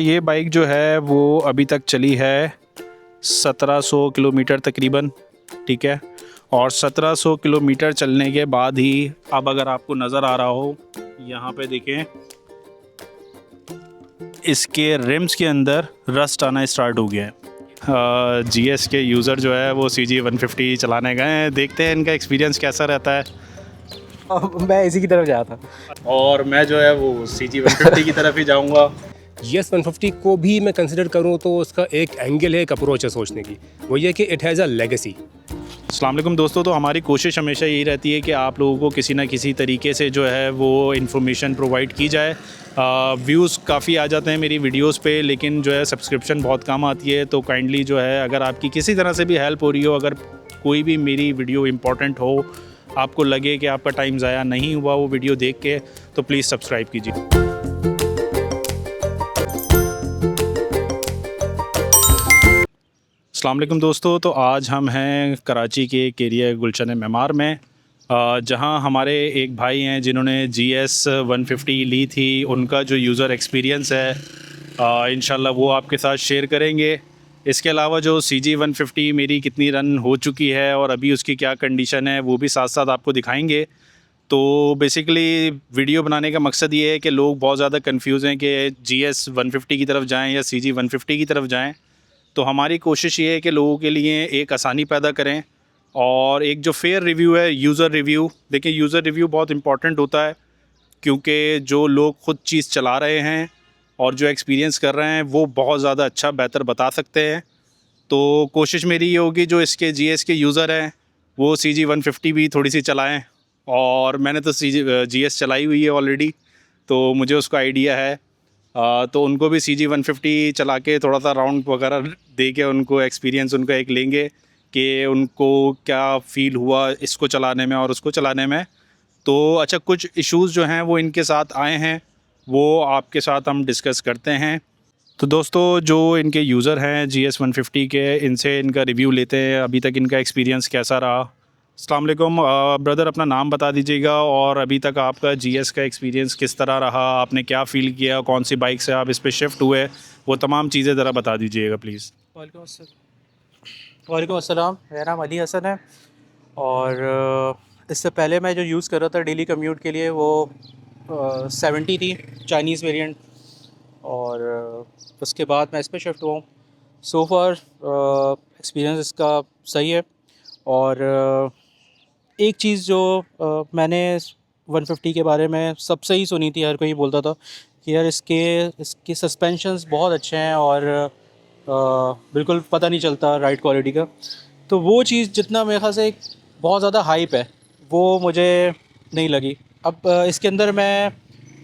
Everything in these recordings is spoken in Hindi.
ये बाइक जो है वो अभी तक चली है 1700 किलोमीटर तकरीबन, ठीक है। और 1700 किलोमीटर चलने के बाद ही अब अगर आपको नज़र आ रहा हो यहाँ पे देखें, इसके रिम्स के अंदर रस्ट आना स्टार्ट हो गया है। जीएस के यूज़र जो है वो CG150 चलाने गए हैं, देखते हैं इनका एक्सपीरियंस कैसा रहता है। मैं इसी की तरफ जा था और मैं जो है वो CG150 की तरफ ही जाऊंगा। GS 150 को भी मैं कंसिडर करूँ तो उसका एक एंगल है, एक अप्रोच है सोचने की, वो ये कि इट हैज़ अ लेगेसी। अस्सलाम वालेकुम दोस्तों, तो हमारी कोशिश हमेशा यही रहती है कि आप लोगों को किसी ना किसी तरीके से जो है वो इन्फॉर्मेशन प्रोवाइड की जाए। व्यूज़ काफ़ी आ जाते हैं मेरी वीडियोस पे, लेकिन जो है सब्सक्रिप्शन बहुत कम आती है। तो काइंडली जो है अगर आपकी किसी तरह से भी हेल्प हो रही हो, अगर कोई भी मेरी वीडियो इंपॉर्टेंट हो, आपको लगे कि आपका टाइम ज़ाया नहीं हुआ वो वीडियो देख के, तो प्लीज़ सब्सक्राइब कीजिए। अस्सलाम वालेकुम दोस्तों, तो आज हम हैं कराची के एक एरिया गुलशन मेमार में, जहां हमारे एक भाई हैं जिन्होंने GS 150 ली थी। उनका जो यूज़र एक्सपीरियंस है इंशाल्लाह वो आपके साथ शेयर करेंगे। इसके अलावा जो CG 150 मेरी कितनी रन हो चुकी है और अभी उसकी क्या कंडीशन है वो भी साथ साथ आपको दिखाएंगे। तो बेसिकली वीडियो बनाने का मकसद ये है कि लोग बहुत ज़्यादा कंफ्यूज हैं कि GS 150 की तरफ जाएँ या CG 150 की तरफ जाएँ। तो हमारी कोशिश ये है कि लोगों के लिए एक आसानी पैदा करें और एक जो फेयर रिव्यू है, यूज़र रिव्यू। देखिए, यूज़र रिव्यू बहुत इंपॉर्टेंट होता है, क्योंकि जो लोग ख़ुद चीज़ चला रहे हैं और जो एक्सपीरियंस कर रहे हैं वो बहुत ज़्यादा अच्छा बेहतर बता सकते हैं। तो कोशिश मेरी ये होगी जो इसके GS के यूज़र हैं वो CG 150 भी थोड़ी सी चलाएँ। और मैंने तो GS चलाई हुई है ऑलरेडी, तो मुझे उसका आइडिया है। तो उनको भी CG 150 चला के थोड़ा सा राउंड वगैरह दे के उनको एक्सपीरियंस उनका एक लेंगे कि उनको क्या फ़ील हुआ इसको चलाने में और उसको चलाने में। तो अच्छा, कुछ इश्यूज़ जो हैं वो इनके साथ आए हैं, वो आपके साथ हम डिस्कस करते हैं। तो दोस्तों, जो इनके यूज़र हैं GS 150 के, इनसे इनका रिव्यू लेते हैं, अभी तक इनका एक्सपीरियंस कैसा रहा। अस्सलाम वालेकुम ब्रदर, अपना नाम बता दीजिएगा और अभी तक आपका GS का एक्सपीरियंस किस तरह रहा, आपने क्या फ़ील किया, कौन सी बाइक से आप इस पे शिफ्ट हुए, वो तमाम चीज़ें ज़रा बता दीजिएगा प्लीज़। वालेकुम अस्सलाम, मेरा नाम अली हसन है। और इससे पहले मैं जो यूज़ कर रहा था डेली कम्यूट के लिए वो 70 थी, चाइनीज़ वेरिएंट। और उसके बाद मैं इस पे शिफ्ट हुआ हूँ। सो फार एक्सपीरियंस इसका सही है। और एक चीज़ जो मैंने 150 के बारे में सबसे ही सुनी थी, हर कोई बोलता था कि यार इसके सस्पेंशंस बहुत अच्छे हैं और बिल्कुल पता नहीं चलता राइड क्वालिटी का। तो वो चीज़ जितना मेरे ख्याल से बहुत ज़्यादा हाइप है वो मुझे नहीं लगी। अब इसके अंदर मैं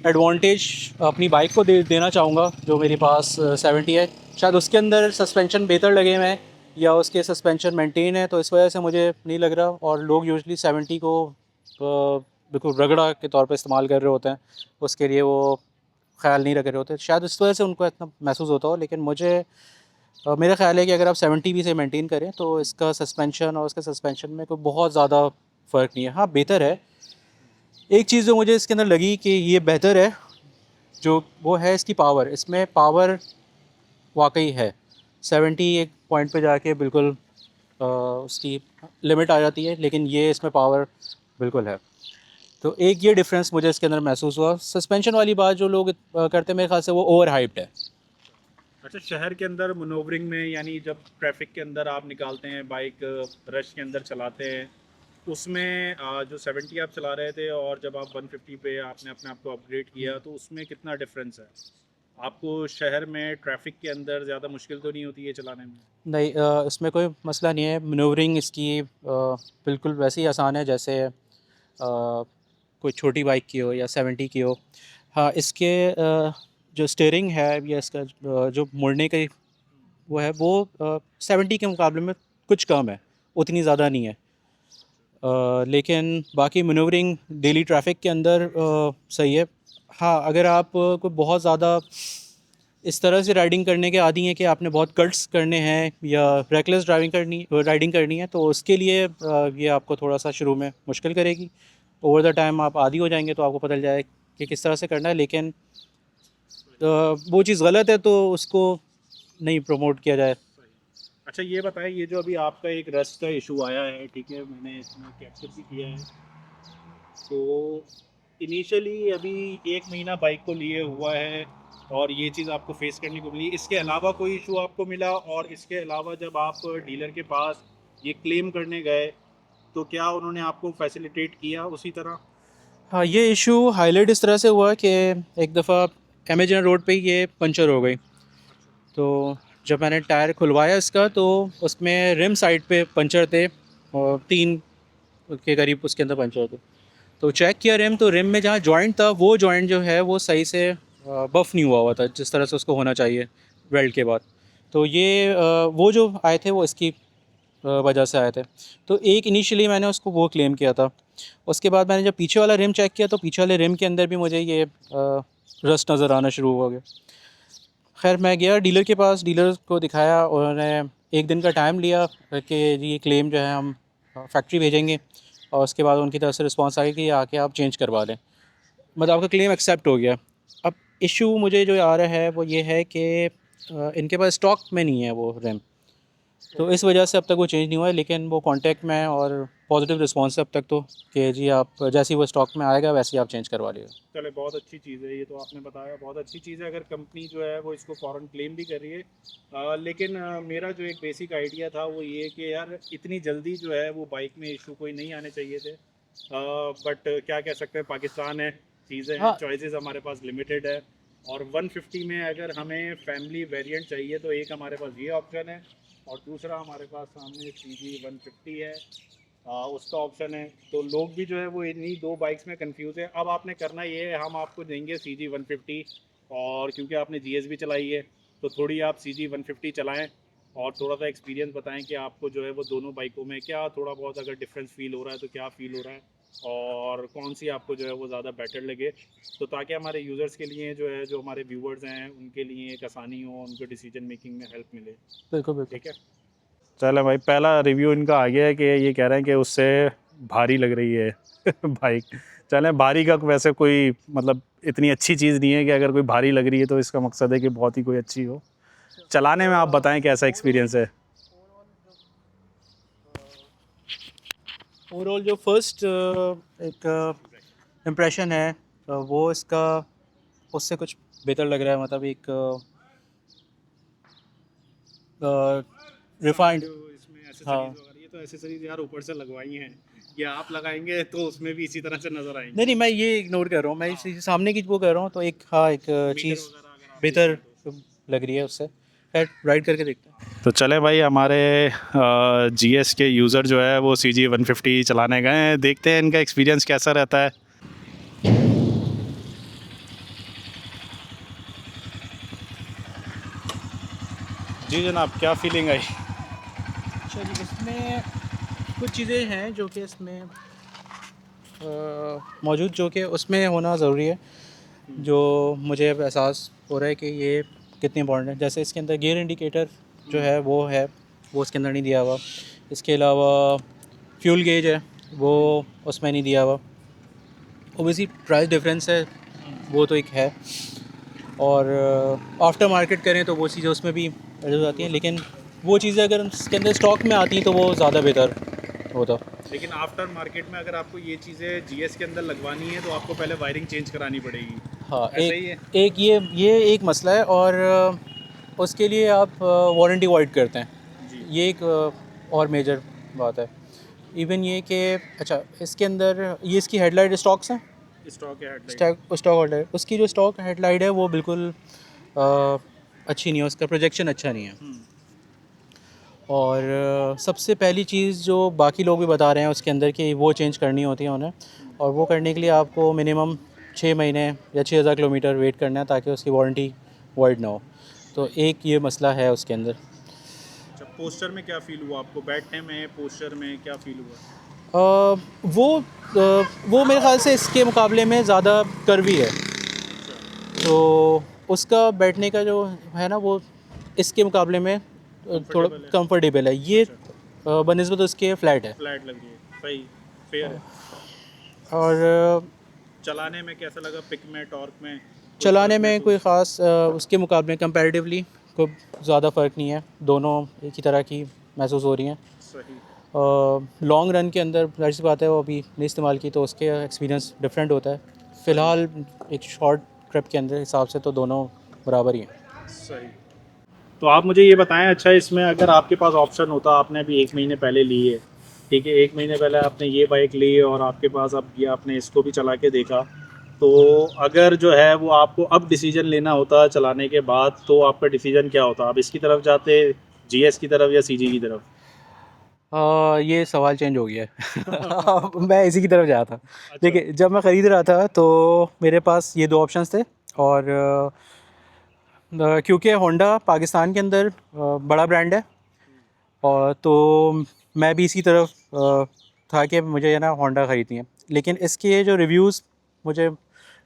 एडवांटेज अपनी बाइक को देना चाहूँगा जो मेरे पास 70 है। शायद उसके अंदर सस्पेंशन बेहतर लगे मैं, या उसके सस्पेंशन मेंटेन है, तो इस वजह से मुझे नहीं लग रहा। और लोग यूजुअली 70 को बिल्कुल रगड़ा के तौर पे इस्तेमाल कर रहे होते हैं, उसके लिए वो ख्याल नहीं रख रहे होते, शायद इस वजह से उनको इतना महसूस होता हो। लेकिन मुझे मेरा ख़्याल है कि अगर आप 70 भी से मेंटेन करें तो इसका सस्पेंशन और उसके सस्पेंशन में कोई बहुत ज़्यादा फ़र्क नहीं है। हाँ, बेहतर है। एक चीज़ जो मुझे इसके अंदर लगी कि ये बेहतर है, जो वो है इसकी पावर। इसमें पावर वाकई है। 70 एक पॉइंट पे जाके बिल्कुल उसकी लिमिट आ जाती है, लेकिन ये इसमें पावर बिल्कुल है। तो एक ये डिफरेंस मुझे इसके अंदर महसूस हुआ। सस्पेंशन वाली बात जो लोग करते हैं, मेरे ख्याल से वो ओवर हाइप्ड है। अच्छा, शहर के अंदर मनोवरिंग में, यानी जब ट्रैफिक के अंदर आप निकालते हैं बाइक, रश के अंदर चलाते हैं, उसमें जो 70 आप चला रहे थे और जब आप 150 पे आपने अपने आप को अपग्रेड किया, तो उसमें कितना डिफरेंस है? आपको शहर में ट्रैफिक के अंदर ज़्यादा मुश्किल तो नहीं होती है चलाने में? नहीं, इसमें कोई मसला नहीं है। मनूवरिंग इसकी बिल्कुल वैसे ही आसान है जैसे कोई छोटी बाइक की हो या 70 की हो। हाँ, इसके जो स्टीयरिंग है या इसका जो मुड़ने का वो है वो 70 के मुकाबले में कुछ कम है, उतनी ज़्यादा नहीं है। लेकिन बाकी मनूवरिंग डेली ट्रैफिक के अंदर सही है। हाँ, अगर आप को बहुत ज़्यादा इस तरह से राइडिंग करने के आदी हैं कि आपने बहुत कट्स करने हैं या रेकलेस राइडिंग करनी है, तो उसके लिए ये आपको थोड़ा सा शुरू में मुश्किल करेगी। ओवर द टाइम आप आदी हो जाएंगे तो आपको पता चल जाए कि किस तरह से करना है। लेकिन वो चीज़ गलत है तो उसको नहीं प्रमोट किया जाए। अच्छा ये बताएं, ये जो अभी आपका एक रस्ट का इशू आया है, ठीक है, मैंने इसमें कैप्चर भी किया है, तो इनिशियली अभी 1 महीना बाइक को लिए हुआ है और ये चीज़ आपको फेस करने को मिली, इसके अलावा कोई इशू आपको मिला? और इसके अलावा जब आप डीलर के पास ये क्लेम करने गए तो क्या उन्होंने आपको फैसिलिटेट किया उसी तरह? हाँ, ये इशू हाईलाइट इस तरह से हुआ कि एक दफ़ा अमेजन रोड पे ही ये पंचर हो गई। तो जब मैंने टायर खुलवाया इसका तो उसमें रिम साइड पे पंचर थे और 3 के करीब उसके अंदर पंचर थे। तो चेक किया रिम, तो रिम में जहाँ जॉइंट था वो जॉइंट जो है वो सही से बफ़ नहीं हुआ था जिस तरह से उसको होना चाहिए वेल्ड के बाद। तो ये वो जो आए थे वो इसकी वजह से आए थे। तो एक इनिशियली मैंने उसको वो क्लेम किया था। उसके बाद मैंने जब पीछे वाला रिम चेक किया तो पीछे वाले रिम के अंदर भी मुझे ये रस्ट नज़र आना शुरू हो गया। खैर मैं गया डीलर के पास, डीलर को दिखाया, उन्होंने 1 दिन का टाइम लिया कि ये क्लेम जो है हम फैक्ट्री भेजेंगे और उसके बाद उनकी तरफ से रिस्पांस आया कि आके आप चेंज करवा लें। मतलब आपका क्लेम एक्सेप्ट हो गया। अब इशू मुझे जो आ रहा है वो ये है कि इनके पास स्टॉक में नहीं है वो रैम, तो इस वजह से अब तक वो चेंज नहीं हुआ है। लेकिन वो कांटेक्ट में और पॉजिटिव रिस्पांस है अब तक तो कि जी आप जैसे ही वो स्टॉक में आएगा वैसे ही आप चेंज करवा लिएगा। चले, बहुत अच्छी चीज़ है, ये तो आपने बताया बहुत अच्छी चीज़ है अगर कंपनी जो है वो इसको फ़ौरन क्लेम भी कर रही है। लेकिन मेरा जो एक बेसिक आइडिया था वो ये कि यार इतनी जल्दी जो है वो बाइक में इशू कोई नहीं आने चाहिए थे, बट क्या कह सकते हैं, पाकिस्तान है, चीज़ें हैं, हाँ। चॉइसेस हमारे पास लिमिटेड है। और 150 में अगर हमें फैमिली वेरिएंट चाहिए तो एक हमारे पास ये ऑप्शन है और दूसरा हमारे पास सामने CG 150 है, उसका ऑप्शन है। तो लोग भी जो है वो इन्हीं 2 बाइक्स में कंफ्यूज है। अब आपने करना ये है, हम आपको देंगे CG 150, और क्योंकि आपने GS भी चलाई है तो थोड़ी आप CG 150 चलाएं और थोड़ा सा एक्सपीरियंस बताएं कि आपको जो है वो दोनों बाइकों में क्या थोड़ा बहुत अगर डिफरेंस फील हो रहा है तो क्या फ़ील हो रहा है और कौन सी आपको जो है वो ज़्यादा बेटर लगे, तो ताकि हमारे यूज़र्स के लिए जो है, जो हमारे व्यूवर्स हैं, उनके लिए एक आसानी हो, उनको डिसीजन मेकिंग में हेल्प मिले। बिल्कुल बिल्कुल। ठीक है, चलो भाई, पहला रिव्यू इनका आ गया है कि ये कह रहे हैं कि उससे भारी लग रही है बाइक। चलें, भारी का वैसे कोई मतलब इतनी अच्छी चीज़ नहीं है कि अगर कोई भारी लग रही है तो इसका मकसद है कि बहुत ही कोई अच्छी हो। चलाने में आप बताएं कैसा एक्सपीरियंस है? ओवरऑल जो फर्स्ट एक इम्प्रेशन है वो इसका उससे कुछ बेहतर लग रहा है। मतलब एक रिफाइंड। इसमें एसेसरीज हाँ। वगैरह, ये तो एसेसरीज यार ऊपर से लगवाई हैं, ये आप लगाएंगे तो उसमें भी इसी तरह से नज़र आएंगे। नहीं नहीं, मैं ये इग्नोर कर रहा हूँ, मैं इसी सामने की वो कर रहा हूँ। तो एक हाँ एक चीज़ वगैरह अगर आप बेहतर लग रही है उससे। खैर राइड करके देखते हैं। तो चले भाई, हमारे GS के यूज़र जो है वो CG 150 चलाने गए हैं, देखते हैं इनका एक्सपीरियंस कैसा रहता है। जी जनाब, क्या फीलिंग आई? अच्छा जी, इसमें कुछ चीज़ें हैं जो कि इसमें मौजूद जो कि उसमें होना ज़रूरी है, जो मुझे अब एहसास हो रहा है कि ये कितनी इंपॉर्टेंट है। जैसे इसके अंदर गियर इंडिकेटर जो है वो उसके अंदर नहीं दिया हुआ। इसके अलावा फ्यूल गेज है वो उसमें नहीं दिया हुआ। ओबियसली प्राइस डिफरेंस है वो तो एक है, और आफ्टर मार्केट करें तो वो चीज़ें उसमें भी एड हो जाती हैं। लेकिन वो चीज़ें अगर इसके अंदर स्टॉक में आती हैं तो वो ज़्यादा बेहतर होता। लेकिन आफ्टर मार्केट में अगर आपको ये चीज़ें GS के अंदर लगवानी है तो आपको पहले वायरिंग चेंज करानी पड़ेगी। हाँ, ऐसा ही है? एक ये एक मसला है, और उसके लिए आप वारंटी वॉइड करते हैं। जी। ये एक और मेजर बात है। इवन ये कि अच्छा इसके अंदर ये इसकी हेडलाइट स्टॉक्स हैं, स्टॉक है हेडलाइट? स्टॉक हेडलाइट, उसकी जो स्टॉक हेडलाइट है वो बिल्कुल अच्छी नहीं है, उसका प्रोजेक्शन अच्छा नहीं है। और सबसे पहली चीज़ जो बाकी लोग भी बता रहे हैं उसके अंदर कि वो चेंज करनी होती है उन्हें, और वो करने के लिए आपको मिनिमम 6 महीने या 6000 किलोमीटर वेट करना है ताकि उसकी वारंटी वॉइड ना हो। तो एक ये मसला है उसके अंदर। अच्छा, पोस्टर में क्या फील हुआ आपको? बैठने में, पोस्टर में क्या फील हुआ? वो मेरे ख्याल से इसके मुकाबले में ज़्यादा कर्वी है, तो उसका बैठने का जो है ना वो इसके मुकाबले में थोड़ा Comfortable है? कंफर्टेबल है। ये बनिस्बत उसके फ्लैट है। फ्लैट लग रही है, सही, फेयर है। और चलाने में कैसा लगा? पिक में, टॉर्क में? चलाने में कोई ख़ास उसके मुकाबले कंपैरेटिवली कोई ज़्यादा फ़र्क नहीं है, दोनों एक ही तरह की महसूस हो रही हैं। सही। लॉन्ग रन के अंदर ज़ाहिर सी बात है वो अभी नहीं इस्तेमाल की तो उसके एक्सपीरियंस डिफरेंट होता है। फ़िलहाल एक शॉर्ट ट्रिप के अंदर हिसाब से तो दोनों बराबर ही हैं। सही। तो आप मुझे ये बताएं, अच्छा इसमें अगर आपके पास ऑप्शन होता, आपने अभी 1 महीने पहले ली है, ठीक है, 1 महीने पहले आपने ये बाइक ली और आपके पास अब ये आपने इसको भी चला के देखा, तो अगर जो है वो आपको अब डिसीजन लेना होता चलाने के बाद, तो आपका डिसीजन क्या होता? आप इसकी तरफ जाते, जीएस की तरफ या सीजी की तरफ? ये सवाल चेंज हो गया है। मैं इसी की तरफ जा रहा था। अच्छा। देखिए, जब मैं ख़रीद रहा था तो मेरे पास ये 2 ऑप्शंस थे और क्योंकि होंडा पाकिस्तान के अंदर बड़ा ब्रांड है और तो मैं भी इसी तरफ था कि मुझे है ना होंडा ख़रीदनी है। लेकिन इसके जो रिव्यूज़ मुझे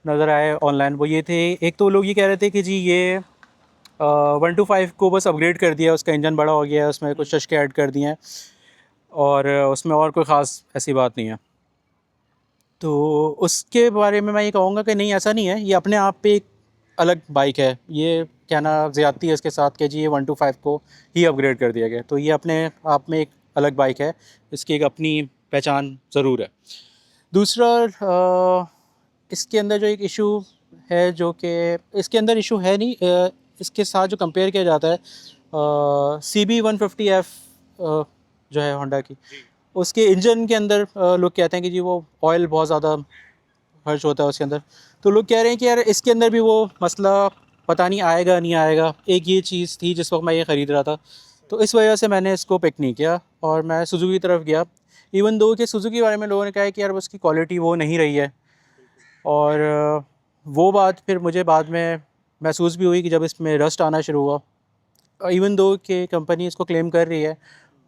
नज़र आए ऑनलाइन वो ये थे, एक तो लोग ये कह रहे थे कि जी ये 125 को बस अपग्रेड कर दिया, उसका इंजन बड़ा हो गया है, उसमें कुछ चशके ऐड कर दिए हैं और उसमें और कोई ख़ास ऐसी बात नहीं है। तो उसके बारे में मैं ये कहूँगा कि नहीं, ऐसा नहीं है, ये अपने आप पे एक अलग बाइक है। ये कहना ज़्यादती है इसके साथ कि जी ये 125 को ही अपग्रेड कर दिया गया, तो ये अपने आप में एक अलग बाइक है, इसकी एक अपनी पहचान ज़रूर है। दूसरा इसके अंदर जो एक इशू है, जो कि इसके अंदर इशू है नहीं, इसके साथ जो कंपेयर किया जाता है CB150F जो है होंडा की, उसके इंजन के अंदर लोग कहते हैं कि जी वो ऑयल बहुत ज़्यादा खर्च होता है उसके अंदर। तो लोग कह रहे हैं कि यार इसके अंदर भी वो मसला पता नहीं आएगा नहीं आएगा। एक ये चीज़ थी जिस वक्त मैं ये ख़रीद रहा था, तो इस वजह से मैंने इसको पिक नहीं किया और मैं सुजुकी की तरफ गया। इवन दो कि सुजुकी के बारे में लोगों ने कहा है कि यार उसकी क्वालिटी वो नहीं रही है और वो बात फिर मुझे बाद में महसूस भी हुई कि जब इसमें रस्ट आना शुरू हुआ। इवन दो कि कंपनी इसको क्लेम कर रही है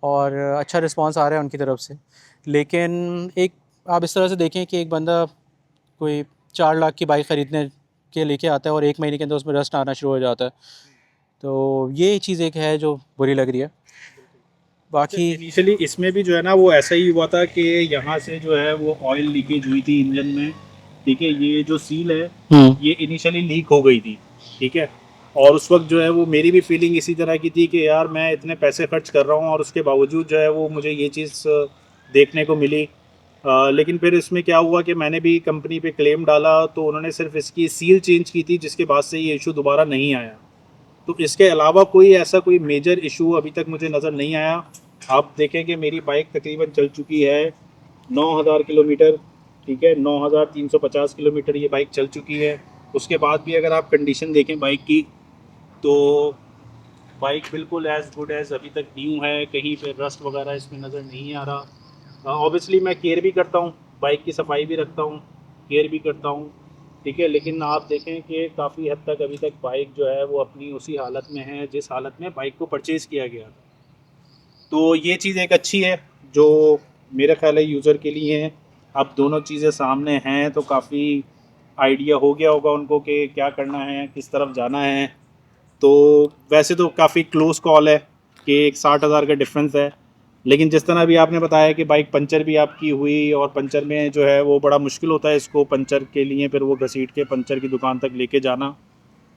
और अच्छा रिस्पांस आ रहा है उनकी तरफ से, लेकिन एक आप इस तरह से देखें कि एक बंदा कोई 4 लाख की बाइक ख़रीदने के लेके आता है और 1 महीने के अंदर उसमें रस्ट आना शुरू हो जाता है, तो ये चीज़ एक है जो बुरी लग रही है। बाकी इनिशियली इसमें भी जो है ना वो ऐसा ही हुआ था कि यहाँ से जो है वो ऑयल लीकेज हुई थी इंजन में, ठीक है, ये जो सील है ये इनिशियली लीक हो गई थी, ठीक है, और उस वक्त जो है वो मेरी भी फीलिंग इसी तरह की थी कि यार मैं इतने पैसे खर्च कर रहा हूँ और उसके बावजूद जो है वो मुझे ये चीज़ देखने को मिली। लेकिन फिर इसमें क्या हुआ कि मैंने भी कंपनी पे क्लेम डाला तो उन्होंने सिर्फ इसकी सील चेंज की थी, जिसके बाद से ये इशू दोबारा नहीं आया। तो इसके अलावा कोई ऐसा कोई मेजर इशू अभी तक मुझे नज़र नहीं आया। आप देखें कि मेरी बाइक तकरीबन चल चुकी है 9,000 किलोमीटर, ठीक है, 9,350 किलोमीटर ये बाइक चल चुकी है। उसके बाद भी अगर आप कंडीशन देखें बाइक की तो बाइक बिल्कुल एज़ गुड एज़ अभी तक न्यू है, कहीं पे रस्ट वगैरह इसमें नज़र नहीं आ रहा। ऑब्वियसली मैं केयर भी करता हूँ, बाइक की सफाई भी रखता हूँ, केयर भी करता हूँ, ठीक है, लेकिन आप देखें कि काफ़ी हद तक अभी तक बाइक जो है वो अपनी उसी हालत में है जिस हालत में बाइक को परचेज़ किया गया। तो ये चीज़ एक अच्छी है जो मेरा ख्याल है यूज़र के लिए है। अब दोनों चीज़ें सामने हैं तो काफ़ी आइडिया हो गया होगा उनको कि क्या करना है, किस तरफ जाना है। तो वैसे तो काफ़ी क्लोज कॉल है कि एक 60,000 का डिफरेंस है, लेकिन जिस तरह भी आपने बताया कि बाइक पंचर भी आपकी हुई और पंचर में जो है वो बड़ा मुश्किल होता है इसको पंचर के लिए फिर वो घसीट के पंचर की दुकान तक लेके जाना,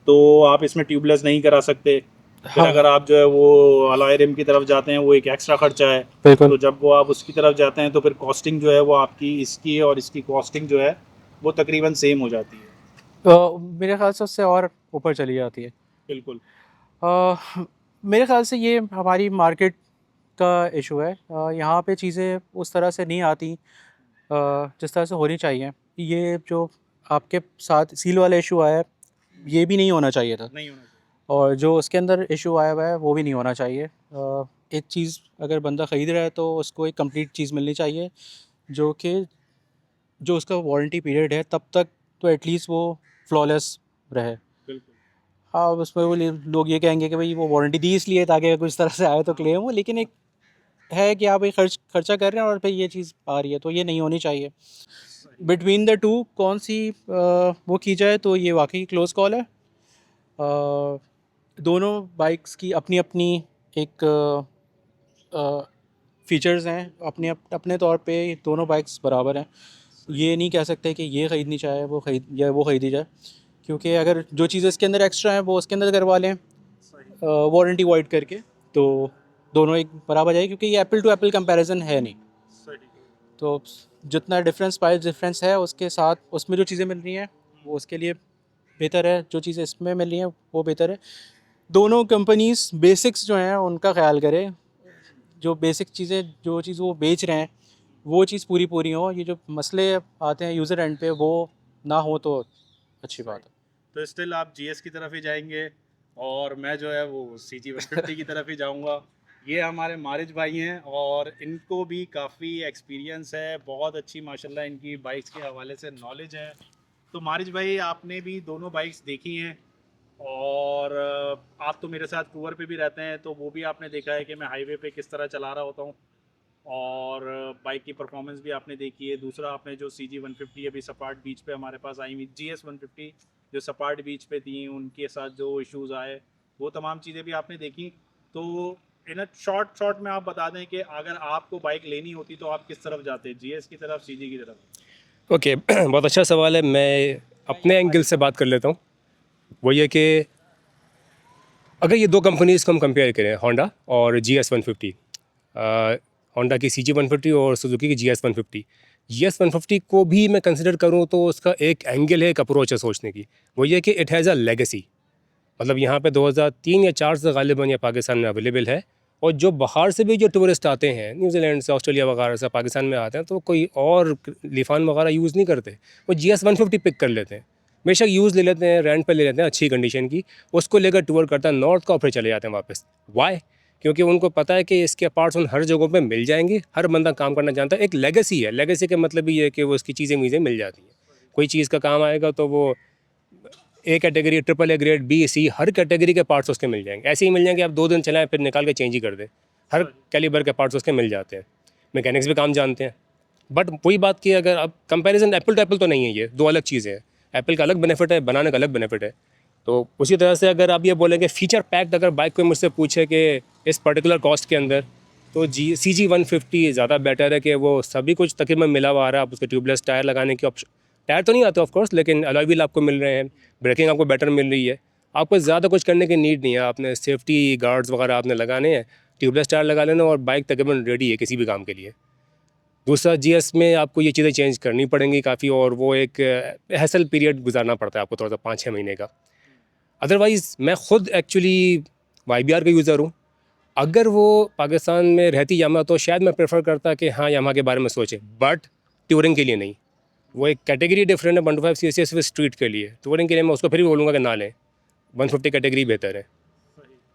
तो आप इसमें ट्यूबलेस नहीं करा सकते। फिर हाँ, अगर आप जो है वो अलॉय रिम की तरफ जाते हैं वो एक एक्स्ट्रा खर्चा है। बिल्कुल। तो जब वो आप उसकी तरफ जाते हैं तो फिर कॉस्टिंग जो है वो आपकी इसकी और इसकी कॉस्टिंग जो है वो तकरीबन सेम हो जाती है। मेरे ख़्याल से उससे और ऊपर चली जाती है। बिल्कुल। मेरे ख़्याल से ये हमारी मार्केट का इशू है। यहाँ पे चीज़ें उस तरह से नहीं आती जिस तरह से होनी चाहिए। ये जो आपके साथ सील वाला इशू आया है, ये भी नहीं होना चाहिए था नहीं होना चाहिए। और जो उसके अंदर इशू आया हुआ है वो भी नहीं होना चाहिए। एक चीज़ अगर बंदा ख़रीद रहा है तो उसको एक कंप्लीट चीज़ मिलनी चाहिए, जो कि जो उसका वारंटी पीरियड है तब तक तो एटलीस्ट वो फ्लॉलेस रहे। बिल्कुल। हाँ, उसमें वो लोग ये कहेंगे कि भाई वो वारंटी दी इसलिए ताकि अगर कुछ तरह से आए तो क्लेम हो, लेकिन एक है कि आप ये खर्चा कर रहे हैं और फिर ये चीज़ आ रही है, तो ये नहीं होनी चाहिए। बिटवीन द टू कौन सी वो की जाए तो ये वाकई क्लोज कॉल है। दोनों बाइक्स की अपनी अपनी एक फ़ीचर्स हैं, अपने तौर पे दोनों बाइक्स बराबर हैं। ये नहीं कह सकते कि ये ख़रीदनी चाहे वो ख़रीदी जाए, क्योंकि अगर जो चीज़ें इसके अंदर एक्स्ट्रा हैं वो उसके अंदर करवा लें वारंटी वॉइड करके, तो दोनों एक बराबर जाए, क्योंकि ये एप्पल टू एप्पल कंपैरिजन है नहीं। तो जितना डिफरेंस प्राइस डिफरेंस है उसके साथ उसमें जो चीज़ें मिल रही हैं वो उसके लिए बेहतर है, जो चीज़ें इसमें मिल रही हैं वो बेहतर है। दोनों कंपनीज बेसिक्स जो हैं उनका ख्याल करें, जो बेसिक चीज़ें जो चीज़ वो बेच रहे हैं वो चीज़ पूरी पूरी हो, ये जो मसले आते हैं यूज़र एंड पे वो ना हो तो अच्छी बात है। तो स्टिल आप जीएस की तरफ ही जाएंगे और मैं जो है वो CG 150 की तरफ ही जाऊंगा। ये हमारे मारिज भाई हैं और इनको भी काफ़ी एक्सपीरियंस है, बहुत अच्छी माशाल्लाह इनकी बाइक्स के हवाले से नॉलेज है। तो मारिज भाई आपने भी दोनों बाइक्स देखी हैं और आप तो मेरे साथ टूर पे भी रहते हैं, तो वो भी आपने देखा है कि मैं हाईवे पे किस तरह चला रहा होता हूँ और बाइक की परफॉर्मेंस भी आपने देखी है। दूसरा आपने जो CG 150 अभी सपाट बीच पे हमारे पास आई हुई GS 150 जो सपाट बीच पे थी, उनके साथ जो इश्यूज़ आए वो तमाम चीज़ें भी आपने देखी। तो इन शॉर्ट में आप बता दें कि अगर आपको बाइक लेनी होती तो आप किस तरफ जाते, GS की तरफ CG की तरफ? ओके बहुत अच्छा सवाल है। मैं अपने एंगल से बात कर लेता हूँ। वो ये कि अगर ये दो कंपनीज़ को हम कंपेयर करें, होंडा और GS 150, होंडा की CG 150 और सुजुकी की GS 150, GS 150 को भी मैं कंसिडर करूँ तो उसका एक एंगल है, एक अप्रोच है सोचने की। वो ये कि इट हैज़ अ लेगेसी। मतलब यहाँ पे 2003 या 4 से गालिबन ये पाकिस्तान में अवेलेबल है, और जो बाहर से भी जो टूरिस्ट आते हैं न्यूजीलैंड से, ऑस्ट्रेलिया वगैरह से पाकिस्तान में आते हैं, तो कोई और लिफान वगैरह यूज़ नहीं करते, वो GS 150 पिक कर लेते हैं। बेशक यूज़ ले लेते हैं, रेंट पे ले लेते हैं अच्छी कंडीशन की, उसको लेकर टूर करता है नॉर्थ का, और फिर चले जाते हैं वापस। वाई? क्योंकि उनको पता है कि इसके पार्ट्स उन हर जगहों पे मिल जाएंगे, हर बंदा काम करना जानता है। एक लेगेसी है। लेगेसी का मतलब ये है कि वो उसकी चीज़ें मीज़ें मिल जाती हैं। कोई चीज़ का काम आएगा तो वो A category, AAA grade, B, C, her category के पार्ट्स उसके मिल जाएंगे। ऐसे ही मिल जाएंगे, आप 2 दिन चलाएं फिर निकाल के चेंज ही कर दें। हर कैलिबर के पार्ट्स उसके मिल जाते हैं। मैकेनिक्स भी काम जानते हैं। बट वही बात की, अगर अब कंपैरिजन एप्पल टू एप्पल तो नहीं है, ये दो अलग चीज़ें हैं। एप्पल का अलग बेनिफिट है, बनाने का अलग बेनिफिट है। तो उसी तरह से अगर आप ये बोलेंगे फीचर पैक्ड, अगर बाइक कोई मुझसे पूछे कि इस पर्टिकुलर कॉस्ट के अंदर, तो CG 150 ज़्यादा बेटर है कि वो सभी कुछ तकरीबन मिला हुआ आ रहा है। आप उसके ट्यूबलेस टायर लगाने की ऑप्शन, टायर तो नहीं आते ऑफ कोर्स, लेकिन अलॉय व्हील आपको मिल रहे हैं, ब्रेकिंग आपको बेटर मिल रही है। आपको ज़्यादा कुछ करने की नीड नहीं है। आपने सेफ्टी गार्ड्स वगैरह आपने लगाने हैं, ट्यूबलेस टायर लगा लेना और बाइक तकरीबन रेडी है किसी भी काम के लिए। दूसरा GS में आपको ये चीज़ें चेंज करनी पड़ेंगी काफ़ी, और वो एक हैसल पीरियड गुजारना पड़ता है आपको थोड़ा सा 5-6 महीने का। अदरवाइज़ मैं ख़ुद एक्चुअली YBR का यूज़र हूँ। अगर वो पाकिस्तान में रहती यामा तो शायद मैं प्रेफर करता कि हाँ यामा के बारे में सोचें, बट टूरिंग के लिए नहीं। वो एक कैटेगरी डिफरेंट है। 125 cc सिर्फ स्ट्रीट के लिए, टूरिंग के लिए मैं उसको फिर भी बोलूँगा कि ना लें, 150 कैटेगरी बेहतर है।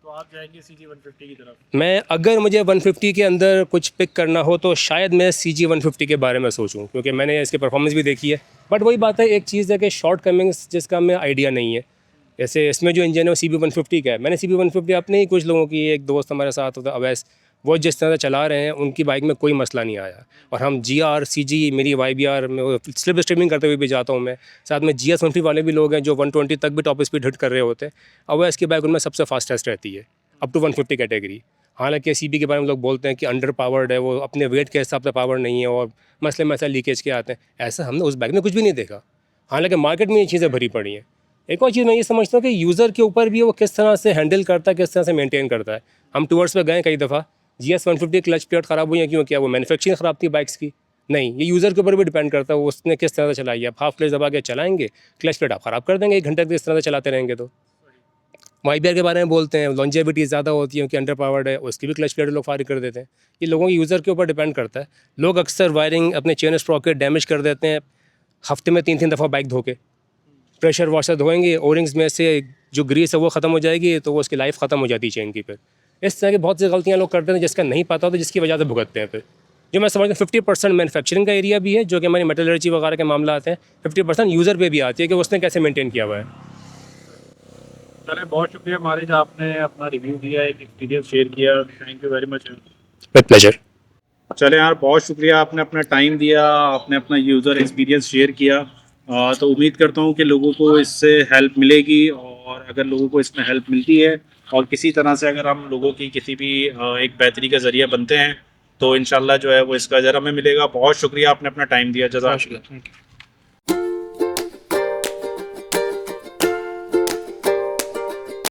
तो आप जाएंगे CG 150 की तरफ? मैं अगर मुझे 150 के अंदर कुछ पिक करना हो तो शायद मैं CG 150 के बारे में सोचूं, क्योंकि मैंने इसकी परफॉर्मेंस भी देखी है। बट वही बात है, एक चीज़ है कि शॉर्ट कमिंग्स जिसका मैं आइडिया नहीं है। जैसे इसमें जो इंजन है वो CB 150 का है। मैंने CB 150 अपने ही कुछ लोगों की, एक दोस्त हमारे साथ होता अवैस, वो जिस तरह से चला रहे हैं उनकी बाइक में कोई मसला नहीं आया। और हम GR CG, मेरी YBR में स्लिप स्ट्रीमिंग करते हुए भी जाता हूँ मैं, साथ में GS 150 वाले भी लोग हैं जो 120 तक भी टॉप स्पीड हिट कर रहे होते हैं। अवैस की बाइक उनमें सबसे फास्टेस्ट रहती है अप टू 150 कैटेगरी। हालांकि CB के बारे में लोग बोलते हैं कि अंडर पावर्ड है, वो अपने वेट के हिसाब से पावर नहीं है और मसले लीकेज के आते हैं। ऐसा हमने उस बाइक में कुछ भी नहीं देखा। हालांकि मार्केट में ये चीज़ें भरी पड़ी हैं। एक और चीज़ मैं ये समझता हूँ कि यूज़र के ऊपर भी वो किस तरह से हैंडल करता है, किस तरह से मेंटेन करता है। हम टूर्स पे गए कई दफ़ा, GS 150 क्लच प्लेट ख़राब हुई है, क्यों? क्या वो मैन्युफैक्चरिंग ख़राब थी बाइक्स की? नहीं, ये यूज़र के ऊपर भी डिपेंड करता है वो उसने किस तरह से चलाई है। आप हाफ क्लच दबा के चलाएंगे, क्लच प्लेट आप ख़राब कर देंगे 1 घंटे तक इस तरह से चलाते रहेंगे। तो YBR के बारे में बोलते हैं लॉन्जेविटी ज़्यादा होती है, क्योंकि अंडर पावर्ड है, उसकी भी क्लच प्लेट लोग फारिग कर देते हैं। ये लोगों के यूज़र के ऊपर डिपेंड करता है। लोग अक्सर वायरिंग, अपने चेन स्प्रॉकेट डैमेज कर देते हैं हफ्ते में 3-3 दफ़ा बाइक धो के। प्रेशर वॉशर धोएंगे, ओरिंग्स में से जो ग्रीस है वो ख़त्म हो जाएगी, तो वो उसकी लाइफ ख़त्म हो जाती है चेन की। फिर इस तरह की बहुत सी गलतियाँ लोग करते हैं जिसका नहीं पता होता, जिसकी वजह से भुगतते हैं। फिर जो मैं समझता हूँ 50% मैन्युफैक्चरिंग का एरिया भी है, जो कि हमारी मेटलर्जी वगैरह के मामला आते हैं। 50% यूज़र पे भी आती है कि उसने कैसे मेंटेन किया हुआ है। चले, बहुत शुक्रिया मारिज, आपने अपना रिव्यू दिया, एक एक्सपीरियंस शेयर किया। Thank you very much. With pleasure. चले यार, बहुत शुक्रिया, आपने अपना टाइम दिया, आपने अपना यूज़र एक्सपीरियंस शेयर किया। तो उम्मीद करता हूँ कि लोगों को इससे हेल्प मिलेगी, और अगर लोगों को इसमें हेल्प मिलती है और किसी तरह से अगर हम लोगों की किसी भी एक बेहतरी का ज़रिया बनते हैं तो इंशाल्लाह जो है वो इसका अजर हमें मिलेगा। बहुत शुक्रिया, आपने अपना टाइम दिया। जज़ाकल्लाह।